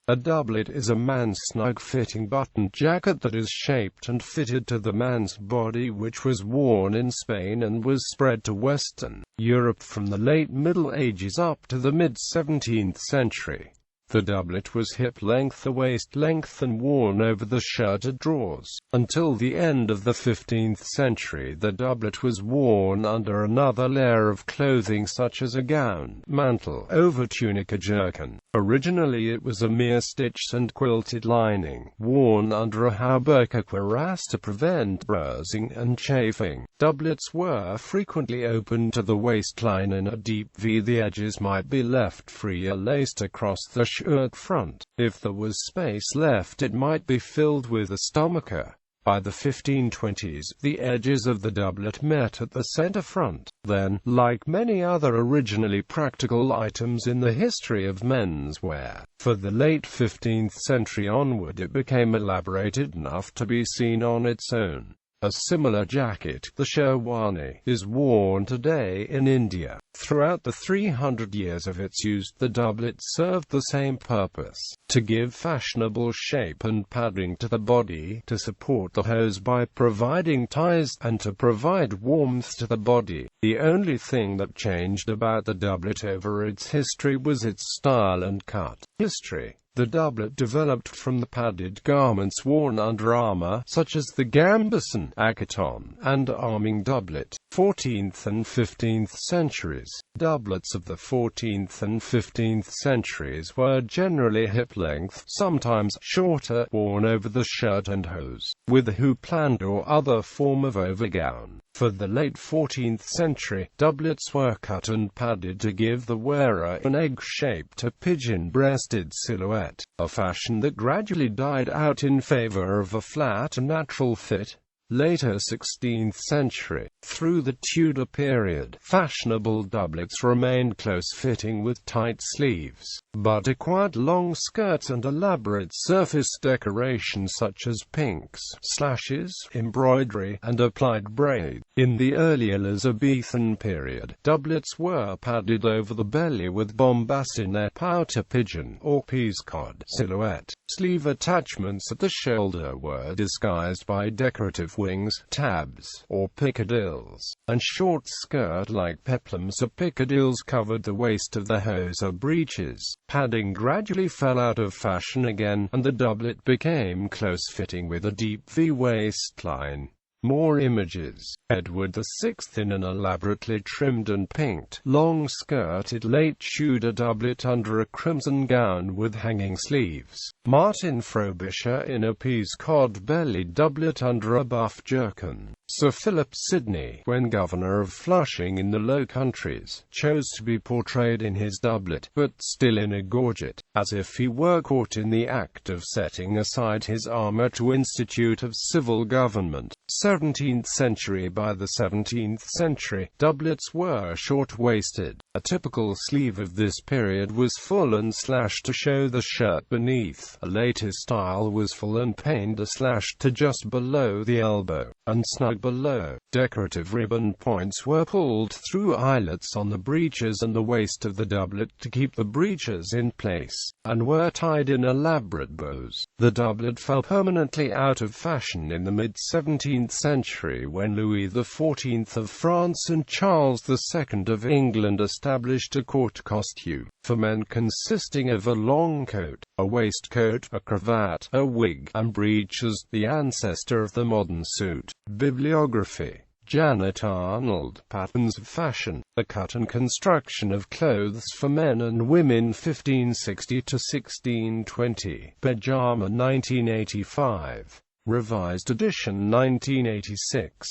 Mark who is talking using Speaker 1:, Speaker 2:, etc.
Speaker 1: A doublet is a man's snug-fitting button jacket that is shaped and fitted to the man's body, which was worn in Spain and was spread to Western Europe from the late Middle Ages up to the mid-17th century. The doublet was hip-length to waist-length and worn over the shirted drawers. Until the end of the 15th century, the doublet was worn under another layer of clothing such as a gown, mantle, overtunic or jerkin. Originally it was a mere stitched and quilted lining, worn under a hauberk or cuirass to prevent bruising and chafing. Doublets were frequently open to the waistline in a deep V. The edges might be left free or laced across the shirt front. If there was space left, it might be filled with a stomacher. By the 1520s, the edges of the doublet met at the center front. Then, like many other originally practical items in the history of menswear, for the late 15th century onward it became elaborated enough to be seen on its own. A similar jacket, the sherwani, is worn today in India. Throughout the 300 years of its use, the doublet served the same purpose: to give fashionable shape and padding to the body, to support the hose by providing ties, and to provide warmth to the body. The only thing that changed about the doublet over its history was its style and cut. History. The doublet developed from the padded garments worn under armor, such as the gambeson, akiton, and arming doublet. 14th and 15th centuries. Doublets of the 14th and 15th centuries were generally hip-length, sometimes shorter, worn over the shirt and hose, with a hoopland or other form of overgown. For the late 14th century, doublets were cut and padded to give the wearer an egg-shaped or pigeon-breasted silhouette, a fashion that gradually died out in favor of a flat and natural fit. Later 16th century. Through the Tudor period, fashionable doublets remained close-fitting with tight sleeves, but acquired long skirts and elaborate surface decoration such as pinks, slashes, embroidery, and applied braid. In the early Elizabethan period, doublets were padded over the belly with bombasine, pouter pigeon, or peascod silhouette. Sleeve attachments at the shoulder were disguised by decorative wings, tabs, or piccadilles, and short skirt-like peplums or piccadilles covered the waist of the hose or breeches. Padding gradually fell out of fashion again, and the doublet became close-fitting with a deep V waistline. More images. Edward VI in an elaborately trimmed and pinked, long-skirted late Tudor doublet under a crimson gown with hanging sleeves. Martin Frobisher in a peascod-bellied doublet under a buff jerkin. Sir Philip Sidney, when governor of Flushing in the Low Countries, chose to be portrayed in his doublet, but still in a gorget, as if he were caught in the act of setting aside his armor to institute of civil government. 17th century. By the 17th century, doublets were short-waisted. A typical sleeve of this period was full and slashed to show the shirt beneath. A later style was full and pained or slashed to just below the elbow, and snug below. Decorative ribbon points were pulled through eyelets on the breeches and the waist of the doublet to keep the breeches in place, and were tied in elaborate bows. The doublet fell permanently out of fashion in the mid-17th century when Louis XIV of France and Charles II of England established a court costume for men consisting of a long coat, a waistcoat, a cravat, a wig, and breeches, the ancestor of the modern suit. Bibliography. Janet Arnold, Patterns of Fashion, The Cut and Construction of Clothes for Men and Women 1560 to 1620, Pajama 1985, Revised edition 1986.